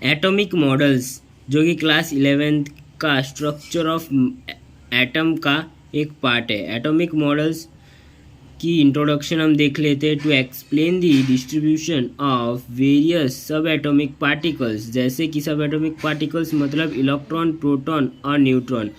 Atomic models जो कि class 11th का स्ट्रक्चर ऑफ एटम का एक पार्ट है। एटॉमिक मॉडल्स की इंट्रोडक्शन हम देख लेते हैं। To explain the distribution of various sub atomic particles, जैसे कि सब एटॉमिक पार्टिकल्स मतलब इलेक्ट्रॉन, प्रोटॉन और neutron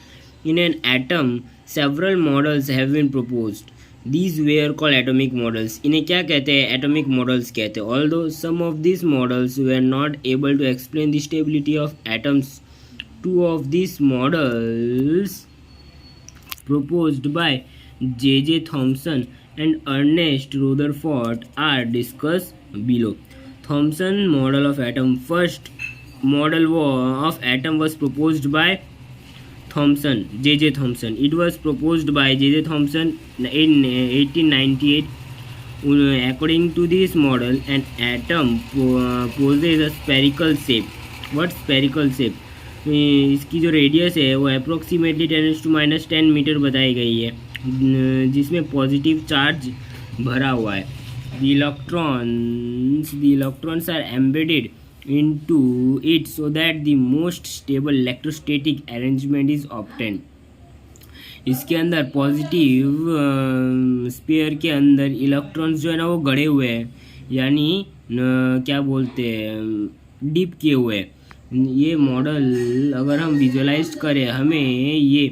in an atom. Several models have been proposed, these were called atomic models. इन्हें क्या कहते हैं? एटॉमिक मॉडल्स कहते हैं। Although some of this models were not able to explain the stability of atoms, two of this models proposed by J.J. Thomson and Ernest Rutherford are discussed below. Thomson model of atom. First model of atom was proposed by Thomson, J.J. Thomson. It was proposed by J.J. Thomson in 1898. According to this model, an atom possesses a spherical shape. What spherical shape? इसकी जो radius है वो approximately 10⁻⁻10 metre बताई गई है, जिसमें positive charge भरा हुआ है। The electrons are embedded into it so that the most stable electrostatic arrangement is obtained. इसके अंदर पॉजिटिव स्पेयर के अंदर इलेक्ट्रॉन्स जो है ना वो गड़े हुए हैं, यानी क्या बोलते हैं, डीप किए हुए हैं। ये मॉडल अगर हम विजुअलाइज करें, हमें ये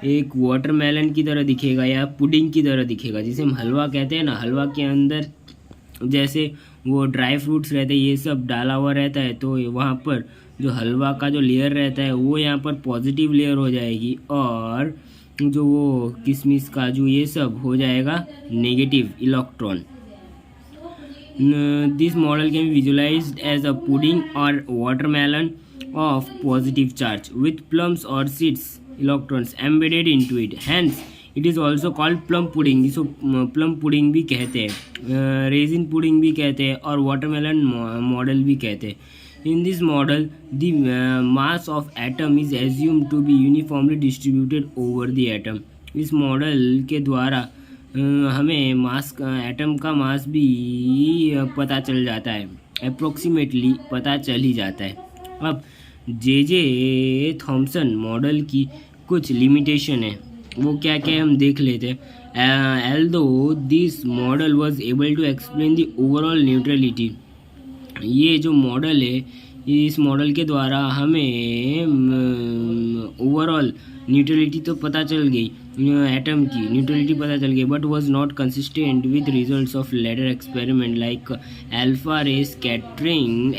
एक वाटरमेलन की तरह दिखेगा या पुडिंग की तरह दिखेगा, जिसे हम हलवा कहते हैं ना। हलवा के अंदर जैसे वो ड्राई फ्रूट्स रहते हैं, ये सब डाला हुआ रहता है, तो वहाँ पर जो हलवा का जो लेयर रहता है वो यहाँ पर पॉजिटिव लेयर हो जाएगी, और जो वो किशमिश काजू ये सब हो जाएगा negative electron. This model can be visualized as a pudding or watermelon of positive charge with plums or seeds electrons embedded into it, hence it is also called plum pudding. इसको plum pudding भी कहते हैं, raisin pudding भी कहते हैं, और watermelon model भी कहते हैं। In this model the mass of atom is assumed to be uniformly distributed over the atom. इस मॉडल के द्वारा हमें मास एटम का मास भी पता चल जाता है, अप्रोक्सीमेटली पता चल ही जाता है। अब J.J. थॉमसन मॉडल की कुछ लिमिटेशन है, वो क्या क्या है हम देख लेते हैं। Although this model was able to explain the overall neutrality, ये जो मॉडल है, इस मॉडल के द्वारा हमें ओवरऑल न्यूट्रलिटी तो पता चल गई, एटम की न्यूट्रलिटी पता चल गई, but was not consistent with results of later experiment like alpha ray scattering